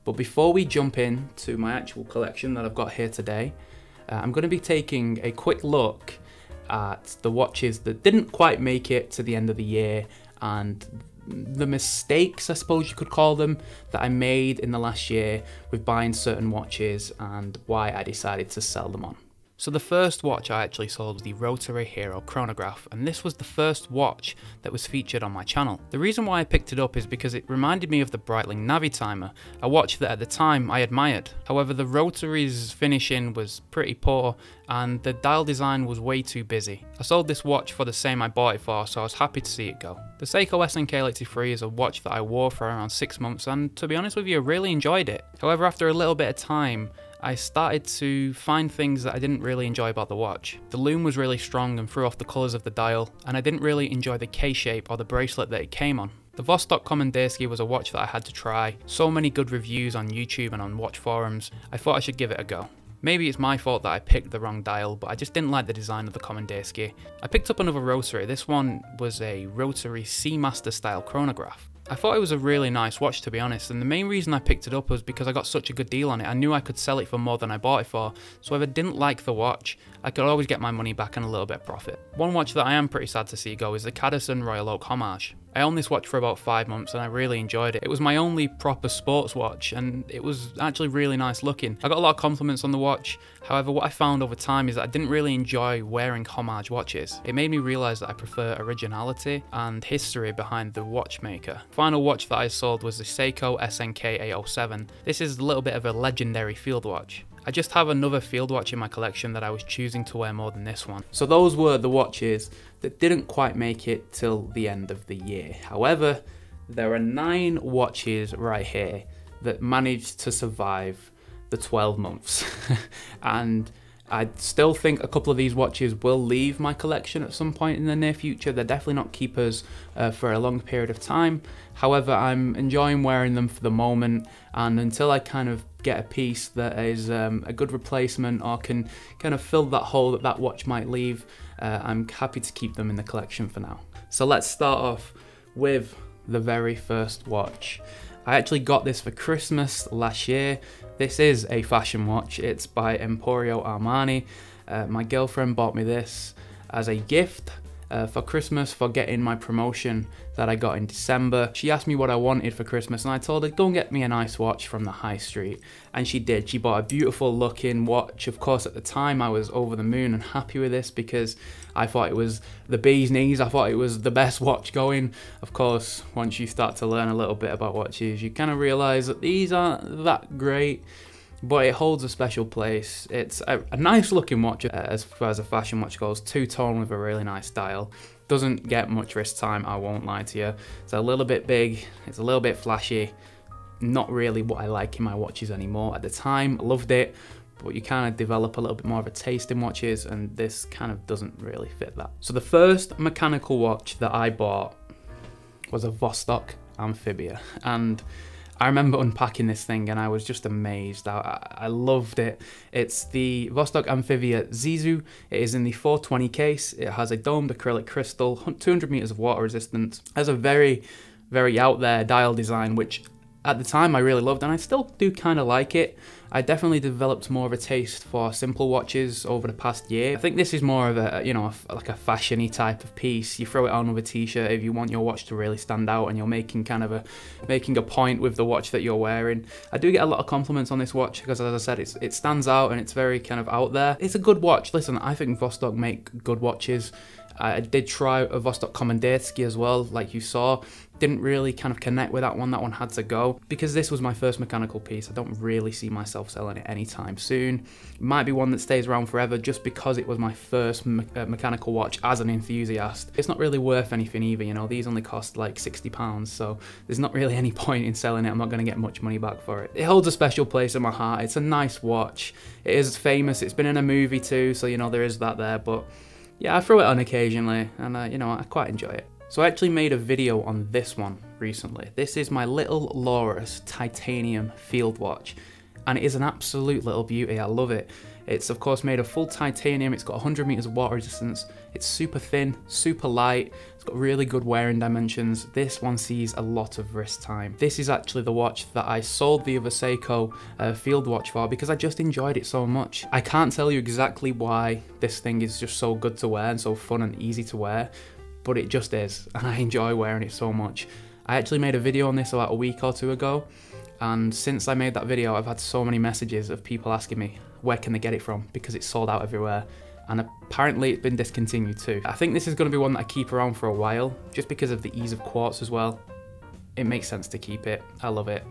But before we jump into my actual collection that I've got here today, I'm going to be taking a quick look at the watches that didn't quite make it to the end of the year and the mistakes, I suppose you could call them, that I made in the last year with buying certain watches and why I decided to sell them on. So the first watch I actually sold was the Rotary Hero chronograph, and this was the first watch that was featured on my channel. The reason why I picked it up is because it reminded me of the Breitling Navitimer, a watch that at the time I admired. However, the Rotary's finishing was pretty poor and the dial design was way too busy. I sold this watch for the same I bought it for, so I was happy to see it go. The Seiko SNK83 is a watch that I wore for around 6 months and, to be honest with you, I really enjoyed it. However, after a little bit of time, I started to find things that I didn't really enjoy about the watch. The lume was really strong and threw off the colours of the dial, and I didn't really enjoy the K-shape or the bracelet that it came on. The Vostok Kommanderski was a watch that I had to try. So many good reviews on YouTube and on watch forums, I thought I should give it a go. Maybe it's my fault that I picked the wrong dial, but I just didn't like the design of the Kommanderski. I picked up another Rotary. This one was a Rotary Seamaster style chronograph. I thought it was a really nice watch, to be honest, and the main reason I picked it up was because I got such a good deal on it. I knew I could sell it for more than I bought it for, so if I didn't like the watch, I could always get my money back and a little bit of profit. One watch that I am pretty sad to see go is the Cadison Royal Oak Homage. I owned this watch for about 5 months and I really enjoyed it. It was my only proper sports watch and it was actually really nice looking. I got a lot of compliments on the watch. However, what I found over time is that I didn't really enjoy wearing homage watches. It made me realise that I prefer originality and history behind the watchmaker. Final watch that I sold was the Seiko SNK 807. This is a little bit of a legendary field watch. I just have another field watch in my collection that I was choosing to wear more than this one. So those were the watches that didn't quite make it till the end of the year. However, there are 9 watches right here that managed to survive the 12 months. And I still think a couple of these watches will leave my collection at some point in the near future. They're definitely not keepers for a long period of time. However, I'm enjoying wearing them for the moment, and until I kind of get a piece that is a good replacement or can kind of fill that hole that that watch might leave, I'm happy to keep them in the collection for now. So let's start off with the very first watch. I actually got this for Christmas last year. This is a fashion watch. It's by Emporio Armani. My girlfriend bought me this as a gift for Christmas for getting my promotion that I got in December. She asked me what I wanted for Christmas and I told her, go and get me a nice watch from the high street. And she did. She bought a beautiful looking watch. Of course, at the time I was over the moon and happy with this because I thought it was the bee's knees. I thought it was the best watch going. Of course, once you start to learn a little bit about watches, you kind of realize that these aren't that great, but it holds a special place. It's a nice looking watch as far as a fashion watch goes, two-tone with a really nice dial. Doesn't get much wrist time, I won't lie to you. It's a little bit big, it's a little bit flashy, not really what I like in my watches anymore. At the time, I loved it, but you kind of develop a little bit more of a taste in watches, and this kind of doesn't really fit that. So the first mechanical watch that I bought was a Vostok Amphibia, and I remember unpacking this thing and I was just amazed. I loved it. It's the Vostok Amphibia Zizou. It is in the 420 case. It has a domed acrylic crystal, 200 meters of water resistance. It has a very, very out there dial design, which at the time I really loved, and I still do kind of like it. I definitely developed more of a taste for simple watches over the past year. I think this is more of a, you know, like a fashion-y type of piece. You throw it on with a t-shirt if you want your watch to really stand out and you're making kind of making a point with the watch that you're wearing. I do get a lot of compliments on this watch because, as I said, it stands out and it's very kind of out there. It's a good watch. Listen, I think Vostok make good watches. I did try a Vostok Kommanderski as well, like you saw. Didn't really kind of connect with that one had to go. Because this was my first mechanical piece, I don't really see myself selling it anytime soon. It might be one that stays around forever just because it was my first mechanical watch as an enthusiast. It's not really worth anything either, you know, these only cost like £60, so there's not really any point in selling it. I'm not going to get much money back for it. It holds a special place in my heart. It's a nice watch. It is famous, it's been in a movie too, so you know, there is that there, but yeah, I throw it on occasionally, and you know, I quite enjoy it. So I actually made a video on this one recently. This is my little Laurus titanium field watch, and it is an absolute little beauty. I love it. It's of course made of full titanium. It's got 100 meters of water resistance. It's super thin, super light. It's got got really good wearing dimensions. This one sees a lot of wrist time. This is actually the watch that I sold the other Seiko field watch for because I just enjoyed it so much. I can't tell you exactly why this thing is just so good to wear and so fun and easy to wear, but it just is, and I enjoy wearing it so much. I actually made a video on this about a week or two ago, and since I made that video, I've had so many messages of people asking me where can they get it from because it's sold out everywhere. And apparently it's been discontinued too. I think this is going to be one that I keep around for a while, just because of the ease of quartz as well. It makes sense to keep it. I love it.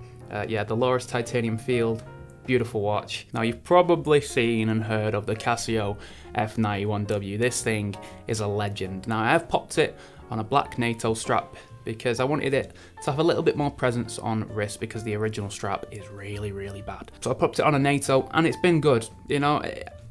Yeah, the Loris Titanium Field, beautiful watch. Now you've probably seen and heard of the Casio F91W. This thing is a legend. Now I have popped it on a black NATO strap because I wanted it to have a little bit more presence on wrist because the original strap is really, really bad. So I popped it on a NATO and it's been good. You know,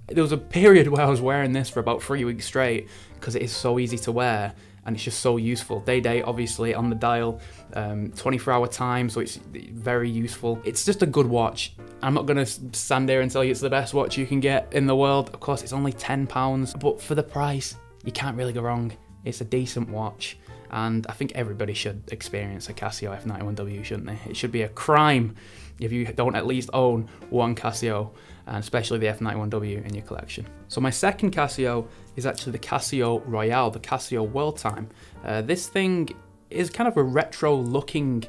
there was a period where I was wearing this for about 3 weeks straight because it is so easy to wear and it's just so useful. Day obviously on the dial, 24-hour time, so it's very useful. It's just a good watch. I'm not gonna stand here and tell you it's the best watch you can get in the world. Of course, it's only £10, but for the price, you can't really go wrong. It's a decent watch, and I think everybody should experience a Casio F91W, shouldn't they? It should be a crime if you don't at least own one Casio, and especially the F91W in your collection. So my second Casio is actually the Casio Royale, the Casio World Time. This thing is kind of a retro looking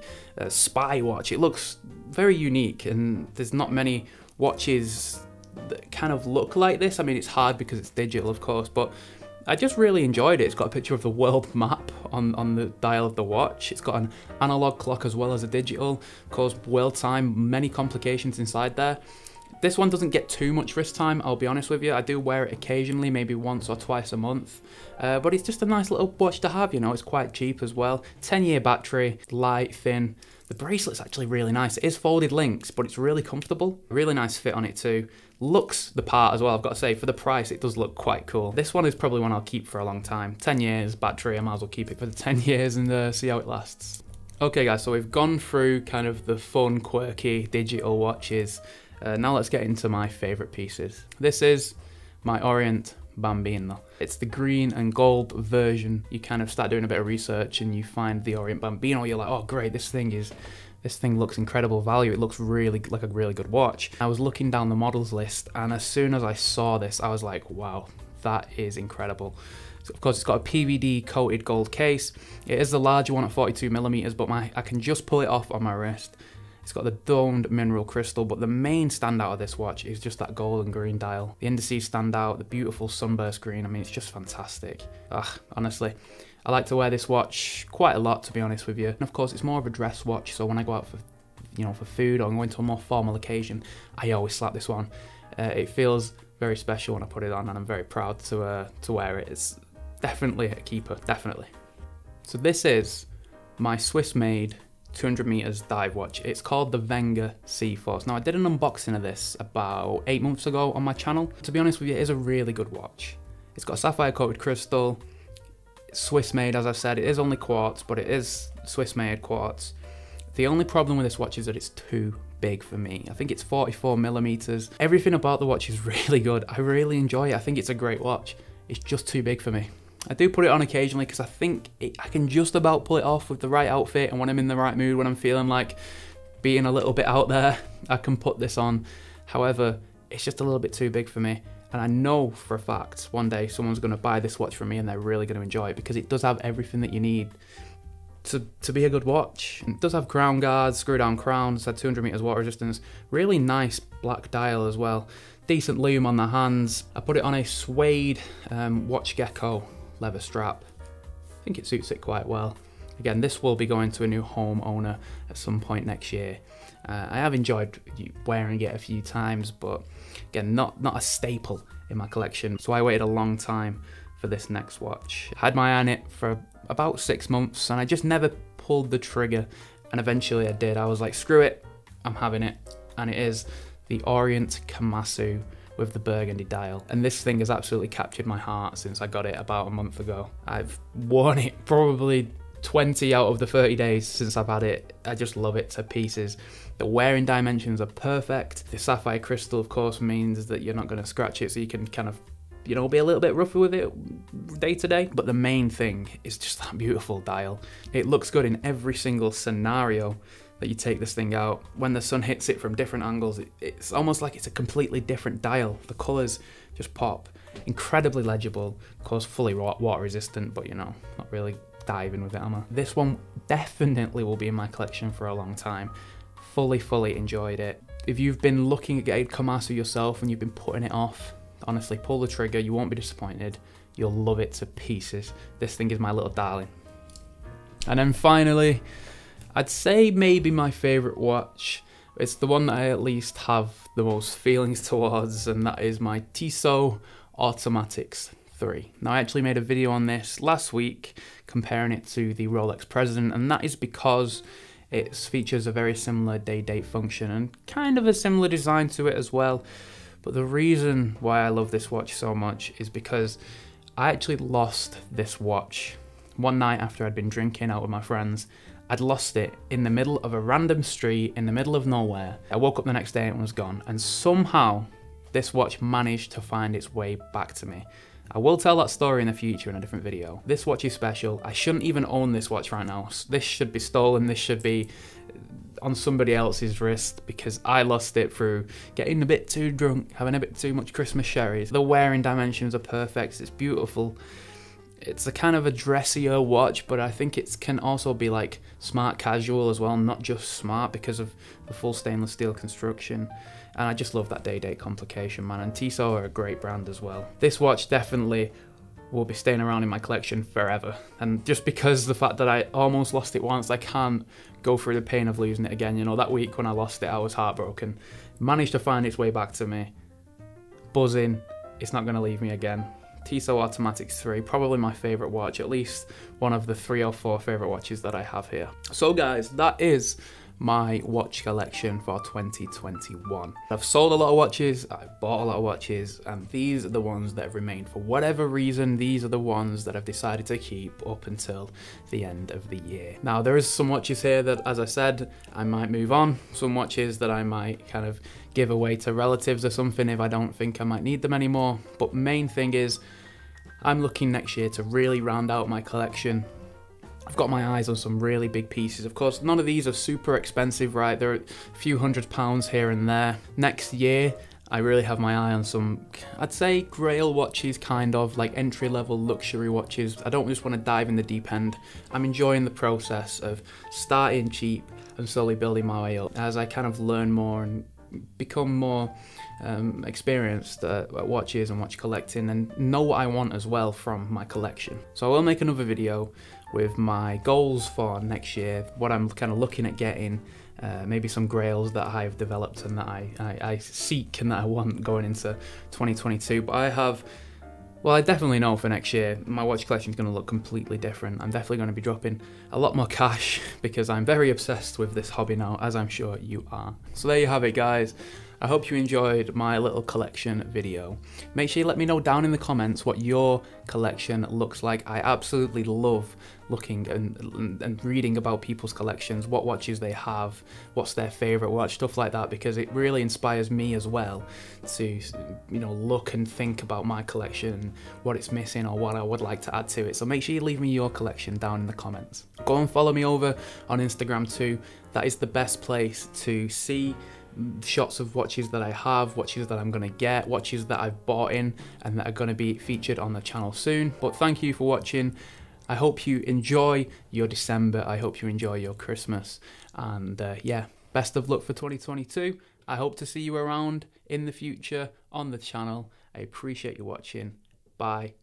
spy watch. It looks very unique, and there's not many watches that kind of look like this. I mean, it's hard because it's digital, of course, but I just really enjoyed it. It's got a picture of the world map on the dial of the watch. It's got an analog clock as well as a digital. Of course, world time, many complications inside there. This one doesn't get too much wrist time, I'll be honest with you. I do wear it occasionally, maybe once or twice a month. But it's just a nice little watch to have, you know. It's quite cheap as well. 10-year battery, light, thin. The bracelet's actually really nice. It is folded links, but it's really comfortable. Really nice fit on it too. Looks the part as well, I've got to say. For the price, it does look quite cool. This one is probably one I'll keep for a long time. 10 years, battery, I might as well keep it for the 10 years and see how it lasts. Okay guys, so we've gone through kind of the fun, quirky digital watches. Now let's get into my favourite pieces. This is my Orient Bambino. It's the green and gold version. You kind of start doing a bit of research and you find the Orient Bambino. You're like, oh great, this thing looks incredible value. It looks really like a really good watch. I was looking down the models list, and as soon as I saw this, I was like, wow, that is incredible. So of course, it's got a PVD coated gold case. It is the larger one at 42mm, but I can just pull it off on my wrist. It's got the domed mineral crystal, but the main standout of this watch is just that gold and green dial. The indices stand out, the beautiful sunburst green. I mean, it's just fantastic. Honestly, I like to wear this watch quite a lot, to be honest with you. And of course, it's more of a dress watch, so when I go out for, for food or going to a more formal occasion, I always slap this one. It feels very special when I put it on, and I'm very proud to wear it. It's definitely a keeper, definitely. So this is my Swiss-made 200 meters dive watch. It's called the Wenger C-Force. Now I did an unboxing of this about 8 months ago on my channel. To be honest with you, it is a really good watch. It's got sapphire coated crystal. It's Swiss made, as I've said. It is only quartz, but it is Swiss made quartz. The only problem with this watch is that it's too big for me. I think it's 44mm. Everything about the watch is really good. I really enjoy it. I think it's a great watch. It's just too big for me. I do put it on occasionally because I think I can just about pull it off with the right outfit, and when I'm in the right mood, when I'm feeling like being a little bit out there, I can put this on. However, it's just a little bit too big for me, and I know for a fact one day someone's going to buy this watch from me and they're really going to enjoy it because it does have everything that you need to be a good watch. It does have crown guards, screw down crowns, had 200 meters water resistance, really nice black dial as well, decent lume on the hands. I put it on a suede watch gecko leather strap. I think it suits it quite well. Again, this will be going to a new homeowner at some point next year. I have enjoyed wearing it a few times, but again, not a staple in my collection. So I waited a long time for this next watch. I had my eye on it for about 6 months and I just never pulled the trigger, and eventually I did. I was like, screw it, I'm having it. And it is the Orient Casio with the burgundy dial. And this thing has absolutely captured my heart since I got it about a month ago. I've worn it probably 20 out of the 30 days since I've had it. I just love it to pieces. The wearing dimensions are perfect. The sapphire crystal, of course, means that you're not going to scratch it, so you can kind of, you know, be a little bit rougher with it day to day. But the main thing is just that beautiful dial. It looks good in every single scenario that you take this thing out. When the sun hits it from different angles, it's almost like it's a completely different dial. The colors just pop. Incredibly legible, of course fully water resistant, but you know, not really diving with it, am I? This one definitely will be in my collection for a long time. Fully enjoyed it. If you've been looking at getting Casio yourself and you've been putting it off, honestly, pull the trigger, you won't be disappointed. You'll love it to pieces. This thing is my little darling. And then finally, I'd say maybe my favorite watch. It's the one that I at least have the most feelings towards, and that is my Tissot Automatics 3. Now, I actually made a video on this last week comparing it to the Rolex President, and that is because it features a very similar day-date function and kind of a similar design to it as well. But the reason why I love this watch so much is because I actually lost this watch one night after I'd been drinking out with my friends. I'd lost it in the middle of a random street in the middle of nowhere. I woke up the next day and it was gone, and somehow this watch managed to find its way back to me. I will tell that story in the future in a different video. This watch is special. I shouldn't even own this watch right now. This should be stolen. This should be on somebody else's wrist, because I lost it through getting a bit too drunk, having a bit too much Christmas sherries. The wearing dimensions are perfect. It's beautiful. It's a kind of a dressier watch, but I think it can also be like smart casual as well, not just smart, because of the full stainless steel construction. And I just love that day-date complication, man. And Tissot are a great brand as well. This watch definitely will be staying around in my collection forever. And just because the fact that I almost lost it once, I can't go through the pain of losing it again. You know, that week when I lost it, I was heartbroken. Managed to find its way back to me. Buzzing. It's not going to leave me again. Tissot Automatics 3, probably my favourite watch, at least one of the 3 or 4 favourite watches that I have here. So guys, that is my watch collection for 2021. I've sold a lot of watches, I've bought a lot of watches, and these are the ones that have remained. For whatever reason, these are the ones that I've decided to keep up until the end of the year. Now, there is some watches here that, as I said, I might move on. Some watches that I might kind of give away to relatives or something if I don't think I might need them anymore. But main thing is, I'm looking next year to really round out my collection. I've got my eyes on some really big pieces. Of course, none of these are super expensive, right? They're a few £100s here and there. Next year, I really have my eye on some, I'd say, grail watches, kind of like entry-level luxury watches. I don't just want to dive in the deep end. I'm enjoying the process of starting cheap and slowly building my way up as I kind of learn more and become more experienced at watches and watch collecting, and know what I want as well from my collection. So I will make another video with my goals for next year, what I'm kind of looking at getting, maybe some grails that I've developed and that I seek and that I want going into 2022. But I definitely know for next year my watch collection is going to look completely different. I'm definitely going to be dropping a lot more cash because I'm very obsessed with this hobby now, as I'm sure you are. So there you have it, guys. I hope you enjoyed my little collection video. Make sure you let me know down in the comments what your collection looks like. I absolutely love looking and reading about people's collections, what watches they have, what's their favorite watch, stuff like that, because it really inspires me as well to, you know, look and think about my collection, what it's missing or what I would like to add to it. So make sure you leave me your collection down in the comments. Go and follow me over on Instagram too. That is the best place to see shots of watches that I have, watches that I'm going to get, watches that I've bought in and that are going to be featured on the channel soon. But thank you for watching. I hope you enjoy your December. I hope you enjoy your Christmas. And yeah, best of luck for 2022. I hope to see you around in the future on the channel. I appreciate you watching. Bye.